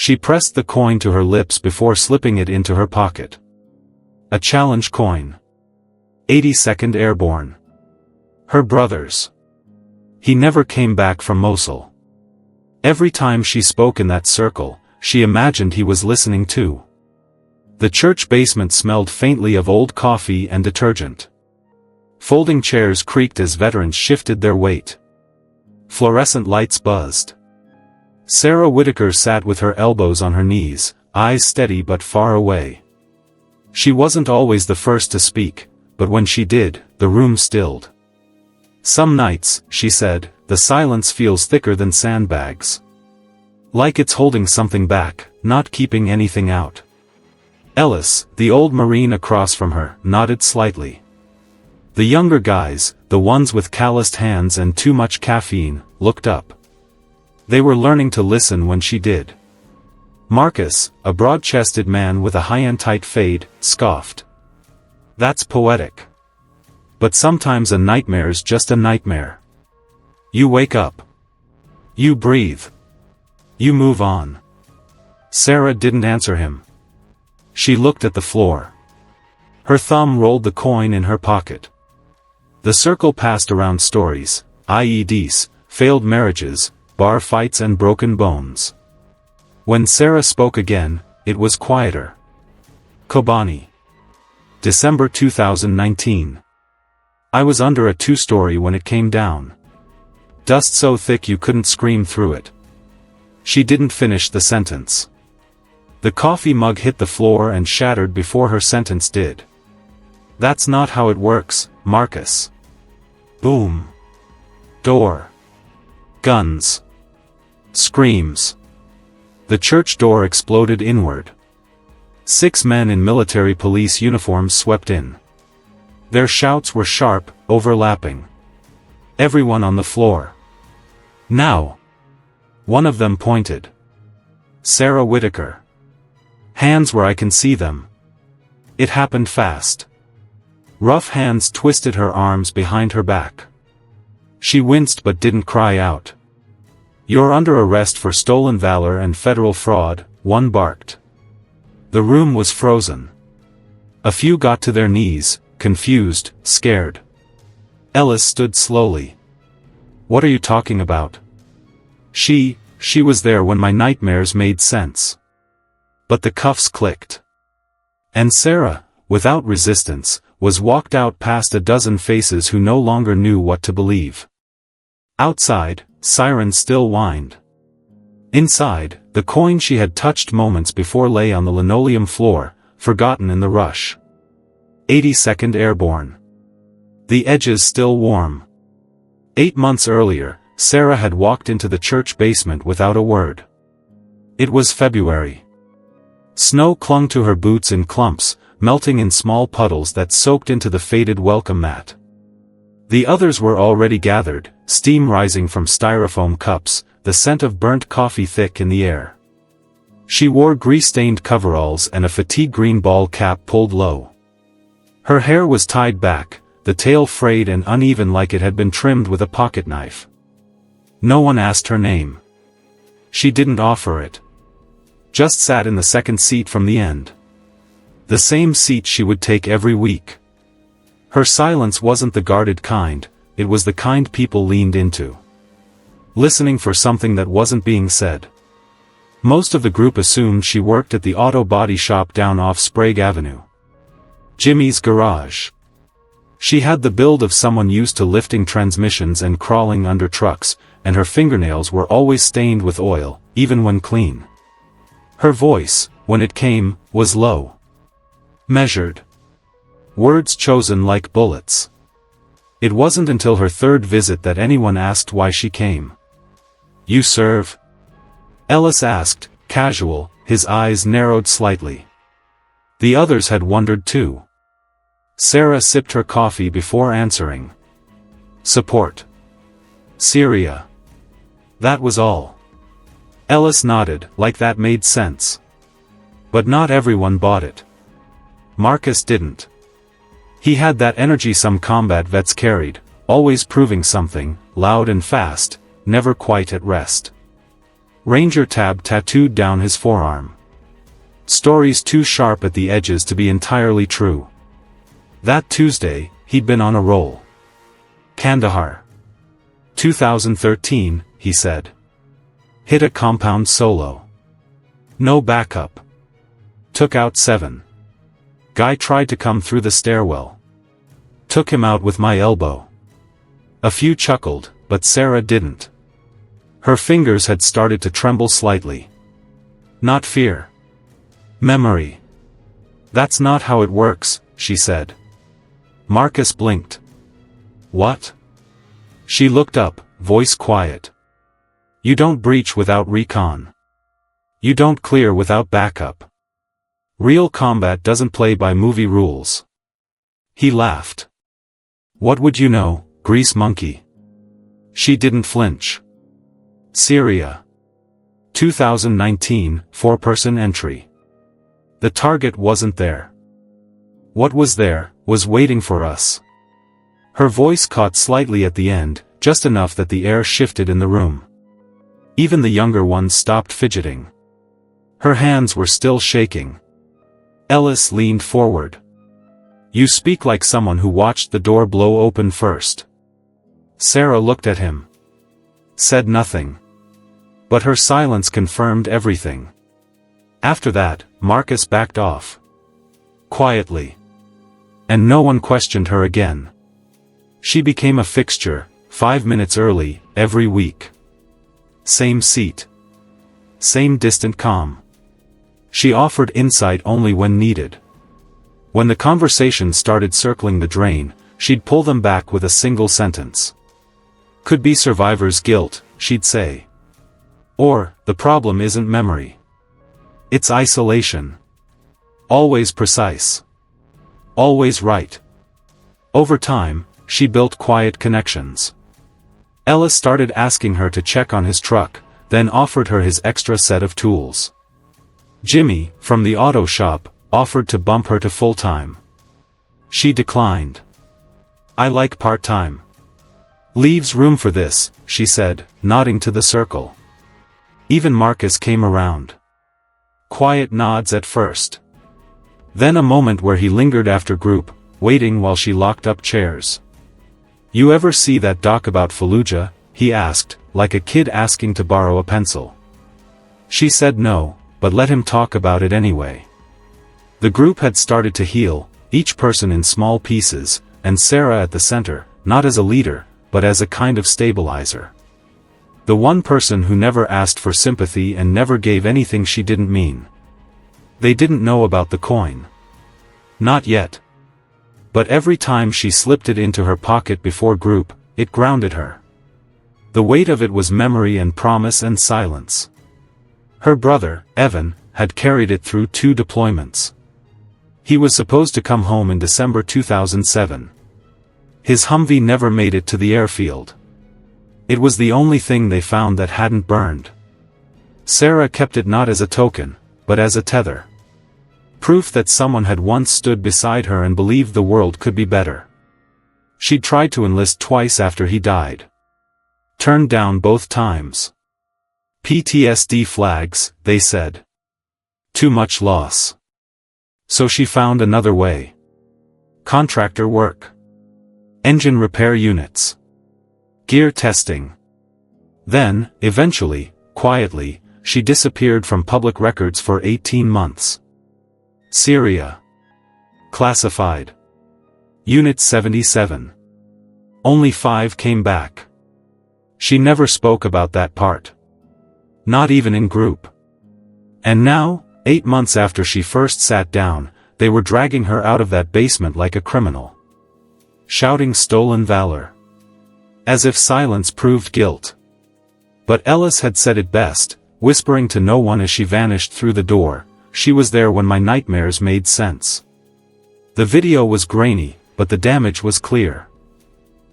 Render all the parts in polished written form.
She pressed the coin to her lips before slipping it into her pocket. A challenge coin. 82nd Airborne. Her brother's. He never came back from Mosul. Every time she spoke in that circle, she imagined he was listening too. The church basement smelled faintly of old coffee and detergent. Folding chairs creaked as veterans shifted their weight. Fluorescent lights buzzed. Sarah Whitaker sat with her elbows on her knees, eyes steady but far away. She wasn't always the first to speak, but when she did, the room stilled. Some nights, she said, the silence feels thicker than sandbags. Like it's holding something back, not keeping anything out. Ellis, the old Marine across from her, nodded slightly. The younger guys, the ones with calloused hands and too much caffeine, looked up. They were learning to listen when she did. Marcus, a broad-chested man with a high-end tight fade, scoffed. That's poetic. But sometimes a nightmare's just a nightmare. You wake up. You breathe. You move on. Sarah didn't answer him. She looked at the floor. Her thumb rolled the coin in her pocket. The circle passed around stories, IEDs, failed marriages, bar fights and broken bones. When Sarah spoke again, it was quieter. Kobani. December 2019. I was under a two-story when it came down. Dust so thick you couldn't scream through it. She didn't finish the sentence. The coffee mug hit the floor and shattered before her sentence did. That's not how it works, Marcus. Boom. Door. Guns. Screams. The church door exploded inward. 6 men in military police uniforms swept in. Their shouts were sharp, overlapping. Everyone on the floor. Now. One of them pointed. Sarah Whitaker. Hands where I can see them. It happened fast. Rough hands twisted her arms behind her back. She winced but didn't cry out. You're under arrest for stolen valor and federal fraud, one barked. The room was frozen. A few got to their knees, confused, scared. Ellis stood slowly. What are you talking about? She was there when my nightmares made sense. But the cuffs clicked. And Sarah, without resistance, was walked out past a dozen faces who no longer knew what to believe. Outside, sirens still whined. Inside, the coin she had touched moments before lay on the linoleum floor, forgotten in the rush. 82nd Airborne. The edges still warm. 8 months earlier, Sarah had walked into the church basement without a word. It was February. Snow clung to her boots in clumps, melting in small puddles that soaked into the faded welcome mat. The others were already gathered, steam rising from styrofoam cups, the scent of burnt coffee thick in the air. She wore grease-stained coveralls and a fatigue green ball cap pulled low. Her hair was tied back, the tail frayed and uneven like it had been trimmed with a pocket knife. No one asked her name. She didn't offer it. Just sat in the second seat from the end. The same seat she would take every week. Her silence wasn't the guarded kind, it was the kind people leaned into. Listening for something that wasn't being said. Most of the group assumed she worked at the auto body shop down off Sprague Avenue. Jimmy's garage. She had the build of someone used to lifting transmissions and crawling under trucks, and her fingernails were always stained with oil, even when clean. Her voice, when it came, was low. Measured. Words chosen like bullets. It wasn't until her third visit that anyone asked why she came. You serve? Ellis asked, casual, his eyes narrowed slightly. The others had wondered too. Sarah sipped her coffee before answering. Support. Syria. That was all. Ellis nodded, like that made sense. But not everyone bought it. Marcus didn't. He had that energy some combat vets carried, always proving something, loud and fast, never quite at rest. Ranger tab tattooed down his forearm. Stories too sharp at the edges to be entirely true. That Tuesday, he'd been on a roll. Kandahar. 2013, he said. Hit a compound solo. No backup. Took out 7. Guy tried to come through the stairwell. Took him out with my elbow. A few chuckled, but Sarah didn't. Her fingers had started to tremble slightly. Not fear. Memory. That's not how it works, she said. Marcus blinked. What? She looked up, voice quiet. You don't breach without recon. You don't clear without backup. Real combat doesn't play by movie rules. He laughed. What would you know, grease monkey? She didn't flinch. Syria. 2019, 4-person entry. The target wasn't there. What was there, was waiting for us. Her voice caught slightly at the end, just enough that the air shifted in the room. Even the younger ones stopped fidgeting. Her hands were still shaking. Ellis leaned forward. You speak like someone who watched the door blow open first. Sarah looked at him. Said nothing. But her silence confirmed everything. After that, Marcus backed off. Quietly. And no one questioned her again. She became a fixture, 5 minutes early, every week. Same seat. Same distant calm. She offered insight only when needed. When the conversation started circling the drain, she'd pull them back with a single sentence. Could be survivor's guilt, she'd say. Or, the problem isn't memory. It's isolation. Always precise. Always right. Over time, she built quiet connections. Ellis started asking her to check on his truck, then offered her his extra set of tools. Jimmy, from the auto shop, offered to bump her to full-time. She declined. I like part-time. Leaves room for this, she said, nodding to the circle. Even Marcus came around. Quiet nods at first. Then a moment where he lingered after group, waiting while she locked up chairs. You ever see that doc about Fallujah? He asked, like a kid asking to borrow a pencil. She said no, but let him talk about it anyway. The group had started to heal, each person in small pieces, and Sarah at the center, not as a leader, but as a kind of stabilizer. The one person who never asked for sympathy and never gave anything she didn't mean. They didn't know about the coin. Not yet. But every time she slipped it into her pocket before group, it grounded her. The weight of it was memory and promise and silence. Her brother, Evan, had carried it through 2 deployments. He was supposed to come home in December 2007. His Humvee never made it to the airfield. It was the only thing they found that hadn't burned. Sarah kept it not as a token, but as a tether. Proof that someone had once stood beside her and believed the world could be better. She'd tried to enlist twice after he died. Turned down both times. PTSD flags, they said. Too much loss. So she found another way. Contractor work. Engine repair units. Gear testing. Then, eventually, quietly, she disappeared from public records for 18 months. Syria. Classified. Unit 77. Only 5 came back. She never spoke about that part. Not even in group. And now, 8 months after she first sat down, they were dragging her out of that basement like a criminal. Shouting stolen valor. As if silence proved guilt. But Ellis had said it best, whispering to no one as she vanished through the door, she was there when my nightmares made sense. The video was grainy, but the damage was clear.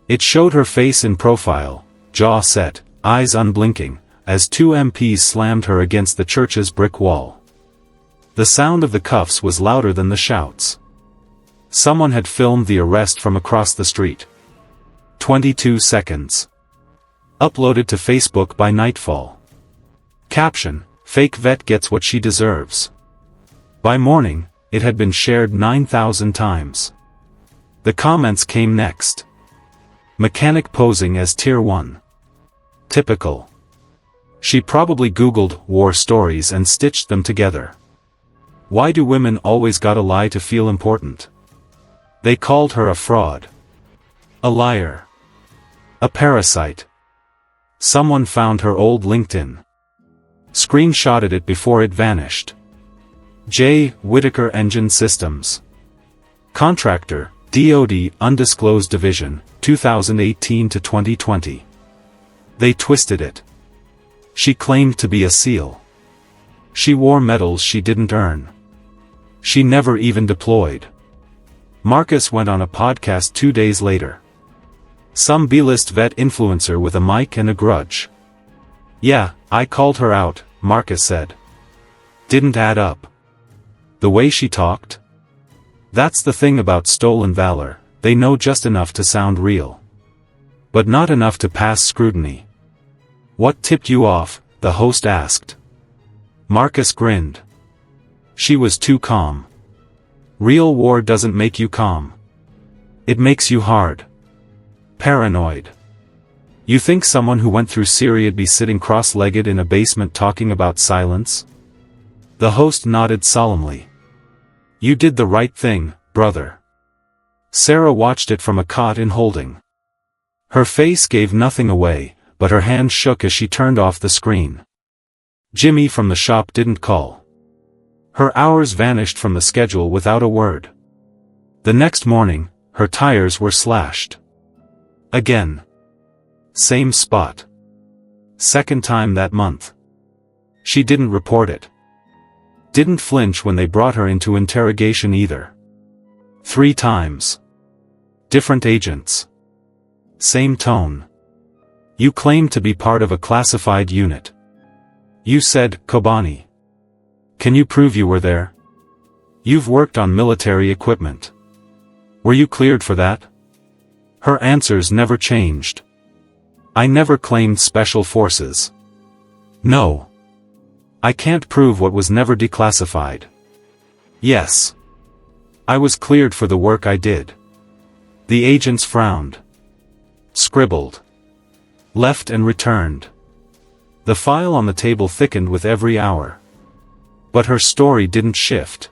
It showed her face in profile, jaw set, eyes unblinking, as 2 MPs slammed her against the church's brick wall. The sound of the cuffs was louder than the shouts. Someone had filmed the arrest from across the street. 22 seconds. Uploaded to Facebook by nightfall. Caption: Fake vet gets what she deserves. By morning, it had been shared 9,000 times. The comments came next. Mechanic posing as Tier 1. Typical. She probably Googled war stories and stitched them together. Why do women always gotta lie to feel important? They called her a fraud. A liar. A parasite. Someone found her old LinkedIn. Screenshotted it before it vanished. Whitaker Engine Systems. Contractor, DoD Undisclosed Division, 2018 to 2020. They twisted it. She claimed to be a SEAL. She wore medals she didn't earn. She never even deployed. Marcus went on a podcast 2 days later. Some B-list vet influencer with a mic and a grudge. Yeah, I called her out, Marcus said. Didn't add up. The way she talked? That's the thing about stolen valor, they know just enough to sound real. But not enough to pass scrutiny. What tipped you off? The host asked. Marcus grinned. She was too calm. Real war doesn't make you calm. It makes you hard. Paranoid. You think someone who went through Syria'd be sitting cross-legged in a basement talking about silence? The host nodded solemnly. You did the right thing, brother. Sarah watched it from a cot in Holding. Her face gave nothing away, but her hand shook as she turned off the screen. Jimmy from the shop didn't call. Her hours vanished from the schedule without a word. The next morning, her tires were slashed. Again. Same spot. Second time that month. She didn't report it. Didn't flinch when they brought her into interrogation either. 3 times. Different agents. Same tone. You claim to be part of a classified unit. You said, Kobani. Can you prove you were there? You've worked on military equipment. Were you cleared for that? Her answers never changed. I never claimed special forces. No. I can't prove what was never declassified. Yes. I was cleared for the work I did. The agents frowned. Scribbled. Left and returned. The file on the table thickened with every hour. But her story didn't shift.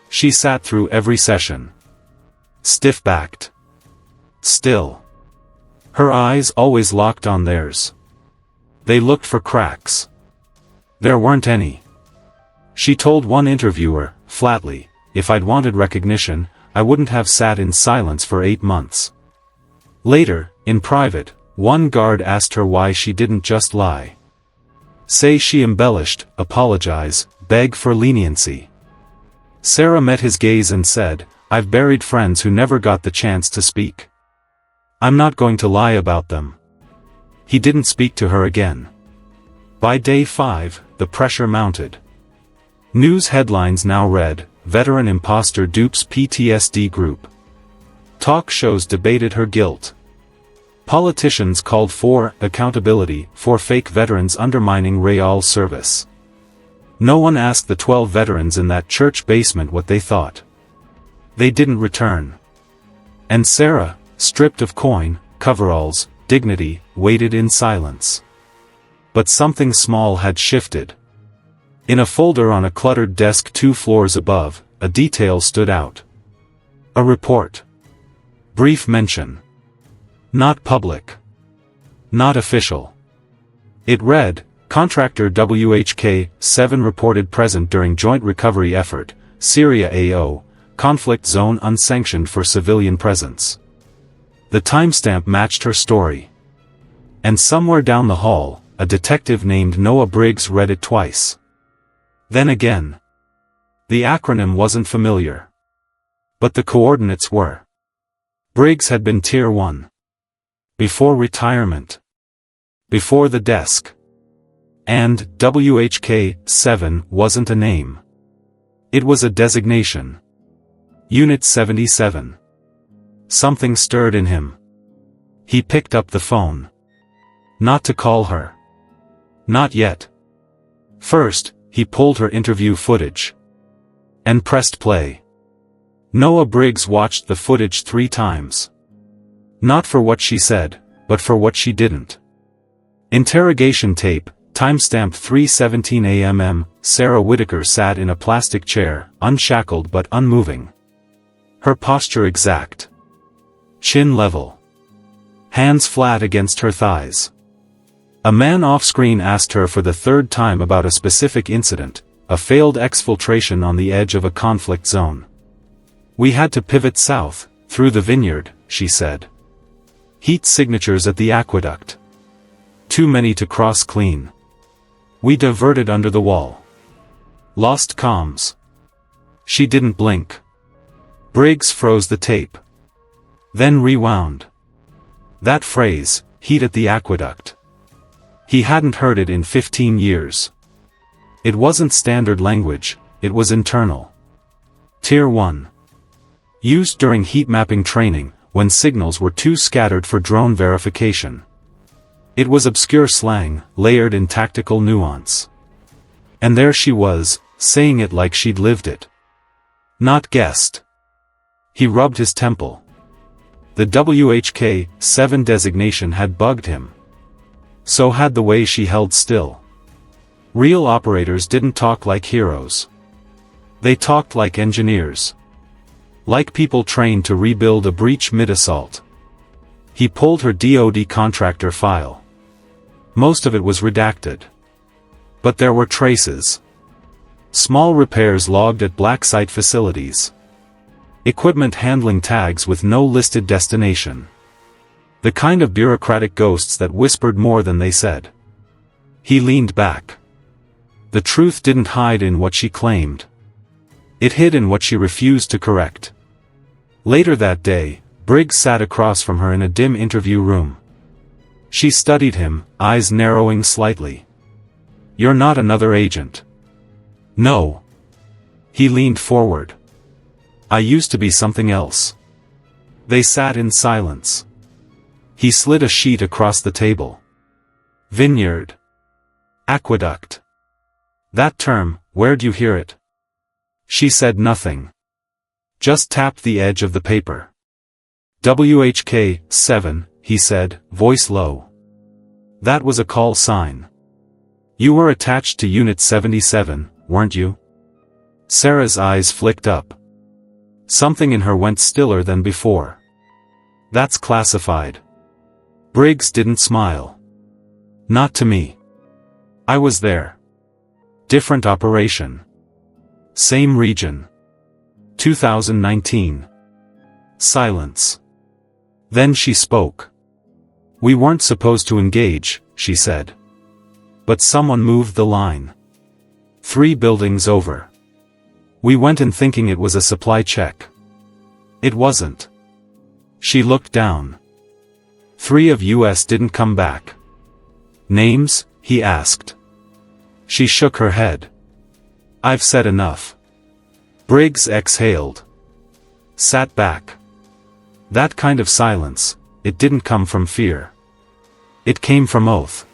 She sat through every session. Stiff-backed. Still. Her eyes always locked on theirs. They looked for cracks. There weren't any. She told one interviewer, flatly, if I'd wanted recognition, I wouldn't have sat in silence for 8 months. Later, in private, one guard asked her why she didn't just lie. Say she embellished, apologize, beg for leniency. Sarah met his gaze and said, I've buried friends who never got the chance to speak. I'm not going to lie about them. He didn't speak to her again. By day 5, the pressure mounted. News headlines now read, Veteran imposter dupes PTSD group. Talk shows debated her guilt. Politicians called for accountability for fake veterans undermining Real service. No one asked the 12 veterans in that church basement what they thought. They didn't return. And Sarah, stripped of coin, coveralls, dignity, waited in silence. But something small had shifted. In a folder on a cluttered desk 2 floors above, a detail stood out. A report. Brief mention. Not public. Not official. It read, Contractor WHK-7 reported present during joint recovery effort, Syria AO, conflict zone unsanctioned for civilian presence. The timestamp matched her story. And somewhere down the hall, a detective named Noah Briggs read it twice. Then again. The acronym wasn't familiar. But the coordinates were. Briggs had been Tier 1. Before retirement. Before the desk. And WHK-7 wasn't a name. It was a designation. Unit 77. Something stirred in him. He picked up the phone. Not to call her. Not yet. First, he pulled her interview footage. And pressed play. Noah Briggs watched the footage 3 times. Not for what she said, but for what she didn't. Interrogation tape, timestamp 3:17 a.m. Sarah Whitaker sat in a plastic chair, unshackled but unmoving. Her posture exact. Chin level. Hands flat against her thighs. A man off-screen asked her for the 3rd time about a specific incident, a failed exfiltration on the edge of a conflict zone. "We had to pivot south, through the vineyard," she said. "Heat signatures at the aqueduct. Too many to cross clean. We diverted under the wall. Lost comms." She didn't blink. Briggs froze the tape. Then rewound. That phrase, heat at the aqueduct. He hadn't heard it in 15 years. It wasn't standard language, it was internal. Tier 1. Used during heat mapping training, when signals were too scattered for drone verification. It was obscure slang, layered in tactical nuance. And there she was, saying it like she'd lived it. Not guessed. He rubbed his temple. The WHK-7 designation had bugged him. So had the way she held still. Real operators didn't talk like heroes. They talked like engineers. Like people trained to rebuild a breach mid-assault. He pulled her DoD contractor file. Most of it was redacted. But there were traces. Small repairs logged at black site facilities. Equipment handling tags with no listed destination. The kind of bureaucratic ghosts that whispered more than they said. He leaned back. The truth didn't hide in what she claimed. It hid in what she refused to correct. Later that day, Briggs sat across from her in a dim interview room. She studied him, eyes narrowing slightly. "You're not another agent." "No." He leaned forward. "I used to be something else." They sat in silence. He slid a sheet across the table. "Vineyard. Aqueduct. That term, where'd you hear it?" She said nothing. Just tapped the edge of the paper. "WHK-7, he said, voice low. "That was a call sign. You were attached to Unit 77, weren't you?" Sarah's eyes flicked up. Something in her went stiller than before. "That's classified." Briggs didn't smile. "Not to me. I was there. Different operation. Same region. 2019. Silence. Then she spoke. "We weren't supposed to engage," she said. "But someone moved the line. 3 buildings over. We went in thinking it was a supply check. It wasn't." She looked down. 3 of US didn't come back." "Names?" he asked. She shook her head. "I've said enough." Briggs exhaled. Sat back. That kind of silence, it didn't come from fear. It came from oath.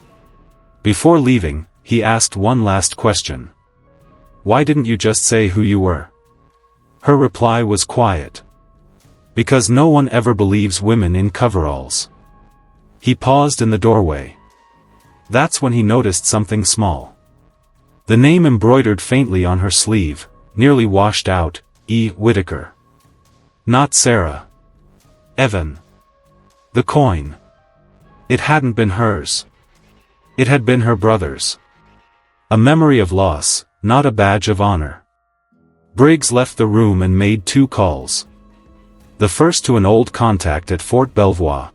Before leaving, he asked one last question. "Why didn't you just say who you were?" Her reply was quiet. "Because no one ever believes women in coveralls." He paused in the doorway. That's when he noticed something small. The name embroidered faintly on her sleeve, nearly washed out, E. Whitaker. Not Sarah. Evan. The coin. It hadn't been hers. It had been her brother's. A memory of loss, not a badge of honor. Briggs left the room and made 2 calls. The first to an old contact at Fort Belvoir.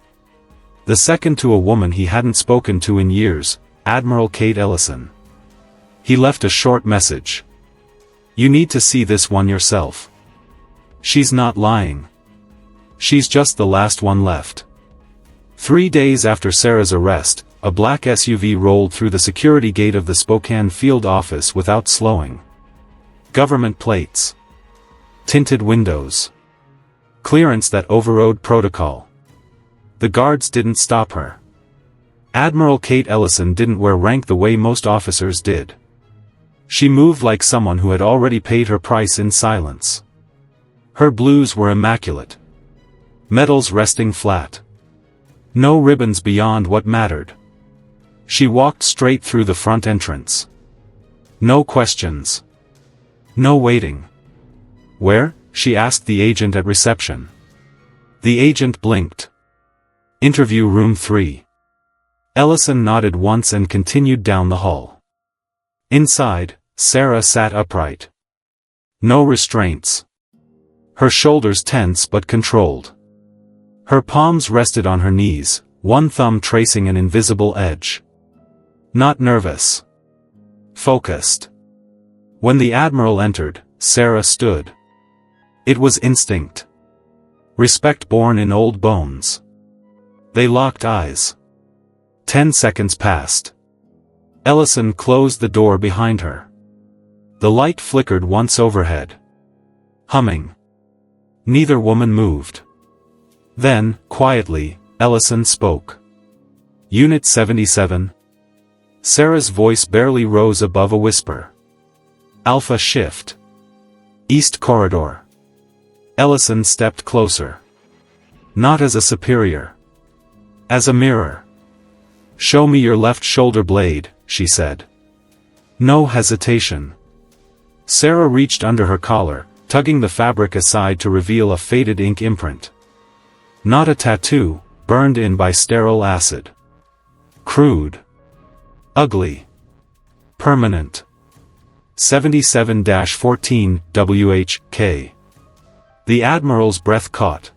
The second to a woman he hadn't spoken to in years, Admiral Kate Ellison. He left a short message. "You need to see this one yourself. She's not lying. She's just the last one left." 3 days after Sarah's arrest, a black SUV rolled through the security gate of the Spokane field office without slowing. Government plates. Tinted windows. Clearance that overrode protocol. The guards didn't stop her. Admiral Kate Ellison didn't wear rank the way most officers did. She moved like someone who had already paid her price in silence. Her blues were immaculate. Medals resting flat. No ribbons beyond what mattered. She walked straight through the front entrance. No questions. No waiting. "Where?" she asked the agent at reception. The agent blinked. "Interview room 3. Ellison nodded once and continued down the hall. Inside, Sarah sat upright. No restraints. Her shoulders tense but controlled. Her palms rested on her knees, one thumb tracing an invisible edge. Not nervous. Focused. When the Admiral entered, Sarah stood. It was instinct. Respect born in old bones. They locked eyes. 10 seconds passed. Ellison closed the door behind her. The light flickered once overhead. Humming. Neither woman moved. Then, quietly, Ellison spoke. "Unit 77. Sarah's voice barely rose above a whisper. "Alpha shift. East corridor." Ellison stepped closer. Not as a superior. As a mirror. "Show me your left shoulder blade," she said. No hesitation. Sarah reached under her collar, tugging the fabric aside to reveal a faded ink imprint. Not a tattoo, burned in by sterile acid. Crude. Ugly. Permanent. 77-14 WHK. The Admiral's breath caught.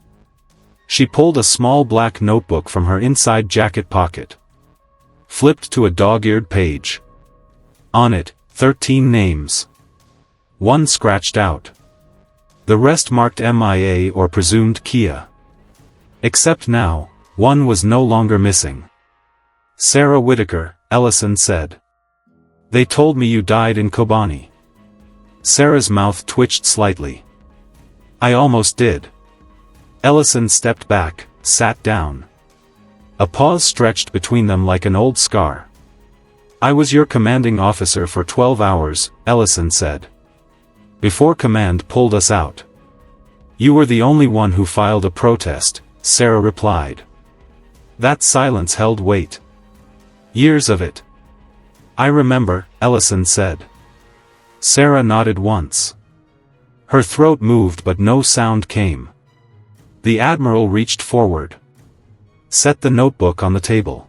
She pulled a small black notebook from her inside jacket pocket. Flipped to a dog-eared page. On it, 13 names. One scratched out. The rest marked MIA or presumed Kia. Except now, one was no longer missing. "Sarah Whitaker," Ellison said. "They told me you died in Kobani." Sarah's mouth twitched slightly. "I almost did." Ellison stepped back, sat down. A pause stretched between them like an old scar. "I was your commanding officer for 12 hours, Ellison said. "Before command pulled us out." "You were the only one who filed a protest," Sarah replied. That silence held weight. "Years of it." "I remember," Ellison said. Sarah nodded once. Her throat moved but no sound came. The Admiral reached forward. Set the notebook on the table.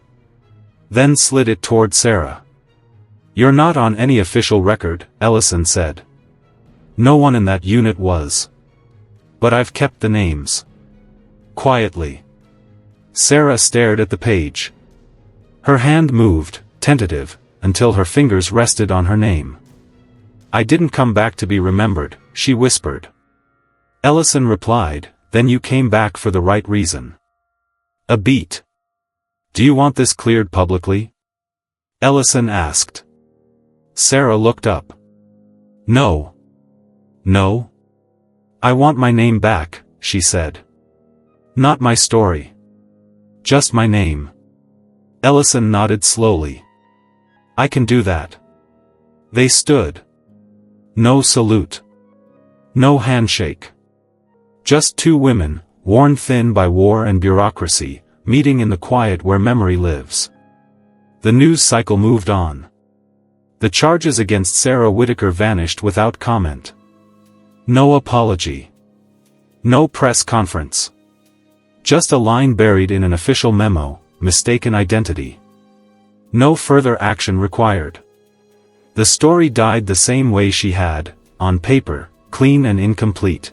Then slid it toward Sarah. "You're not on any official record," Ellison said. "No one in that unit was. But I've kept the names." Quietly. Sarah stared at the page. Her hand moved, tentative, until her fingers rested on her name. "I didn't come back to be remembered," she whispered. Ellison replied, "Then you came back for the right reason." A beat. "Do you want this cleared publicly?" Ellison asked. Sarah looked up. "No. No. I want my name back," she said. "Not my story. Just my name." Ellison nodded slowly. "I can do that." They stood. No salute. No handshake. Just two women, worn thin by war and bureaucracy, meeting in the quiet where memory lives. The news cycle moved on. The charges against Sarah Whitaker vanished without comment. No apology. No press conference. Just a line buried in an official memo, mistaken identity. No further action required. The story died the same way she had, on paper, clean and incomplete.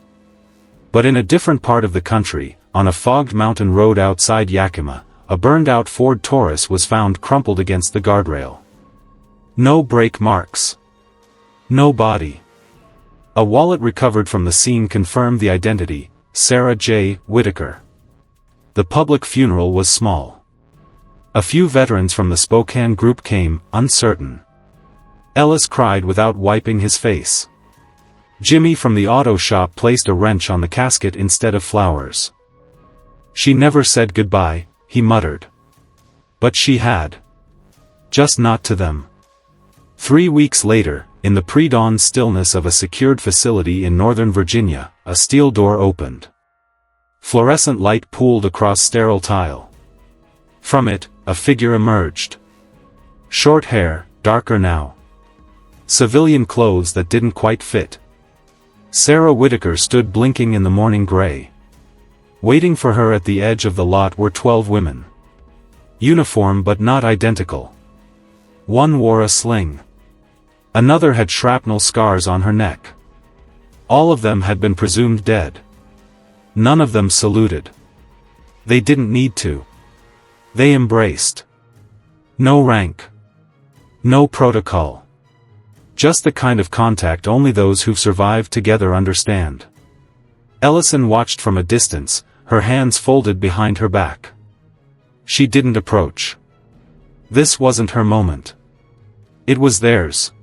But in a different part of the country, on a fogged mountain road outside Yakima, a burned-out Ford Taurus was found crumpled against the guardrail. No brake marks. No body. A wallet recovered from the scene confirmed the identity, Sarah J. Whitaker. The public funeral was small. A few veterans from the Spokane group came, uncertain. Ellis cried without wiping his face. Jimmy from the auto shop placed a wrench on the casket instead of flowers. "She never said goodbye," he muttered. But she had. Just not to them. 3 weeks later, in the pre-dawn stillness of a secured facility in Northern Virginia, a steel door opened. Fluorescent light pooled across sterile tile. From it, a figure emerged. Short hair, darker now. Civilian clothes that didn't quite fit. Sarah Whitaker stood blinking in the morning gray. Waiting for her at the edge of the lot were 12 women. Uniform but not identical. One wore a sling. Another had shrapnel scars on her neck. All of them had been presumed dead. None of them saluted. They didn't need to. They embraced. No rank. No protocol. Just the kind of contact only those who've survived together understand. Ellison watched from a distance, her hands folded behind her back. She didn't approach. This wasn't her moment. It was theirs.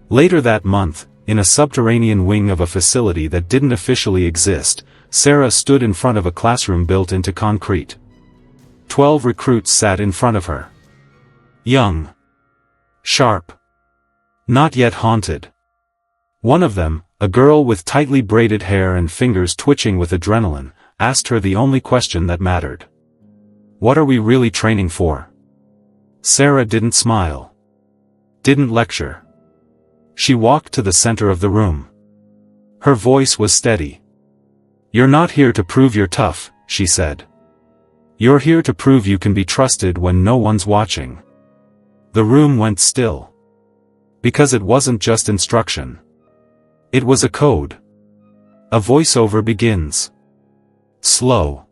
Later that month, in a subterranean wing of a facility that didn't officially exist, Sarah stood in front of a classroom built into concrete. 12 recruits sat in front of her. Young. Sharp. Not yet haunted. One of them, a girl with tightly braided hair and fingers twitching with adrenaline, asked her the only question that mattered. "What are we really training for?" Sarah didn't smile. Didn't lecture. She walked to the center of the room. Her voice was steady. "You're not here to prove you're tough," she said. "You're here to prove you can be trusted when no one's watching." The room went still. Because it wasn't just instruction. It was a code. A voiceover begins. Slow.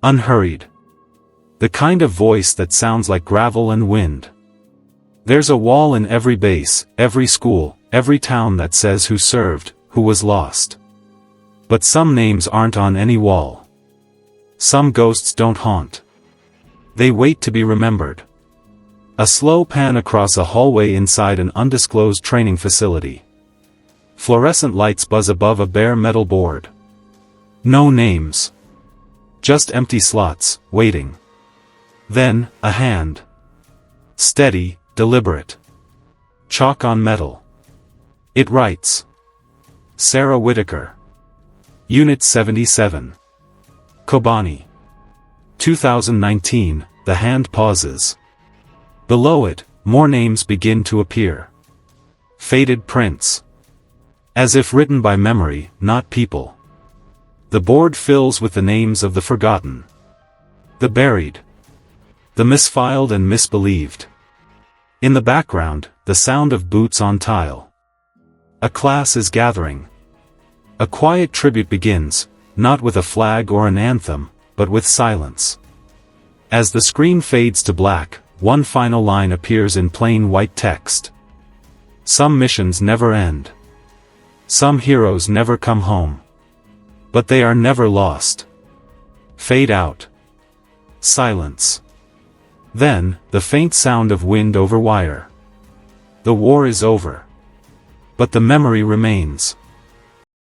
Unhurried. The kind of voice that sounds like gravel and wind. There's a wall in every base, every school, every town that says who served, who was lost. But some names aren't on any wall. Some ghosts don't haunt. They wait to be remembered. A slow pan across a hallway inside an undisclosed training facility. Fluorescent lights buzz above a bare metal board. No names. Just empty slots, waiting. Then, a hand. Steady, deliberate. Chalk on metal. It writes. Sarah Whitaker. Unit 77. Kobani. 2019, the hand pauses. Below it, more names begin to appear. Faded prints. As if written by memory, not people. The board fills with the names of the forgotten. The buried. The misfiled and misbelieved. In the background, the sound of boots on tile. A class is gathering. A quiet tribute begins, not with a flag or an anthem, but with silence. As the screen fades to black, one final line appears in plain white text. Some missions never end. Some heroes never come home. But they are never lost. Fade out. Silence. Then, the faint sound of wind over wire. The war is over. But the memory remains.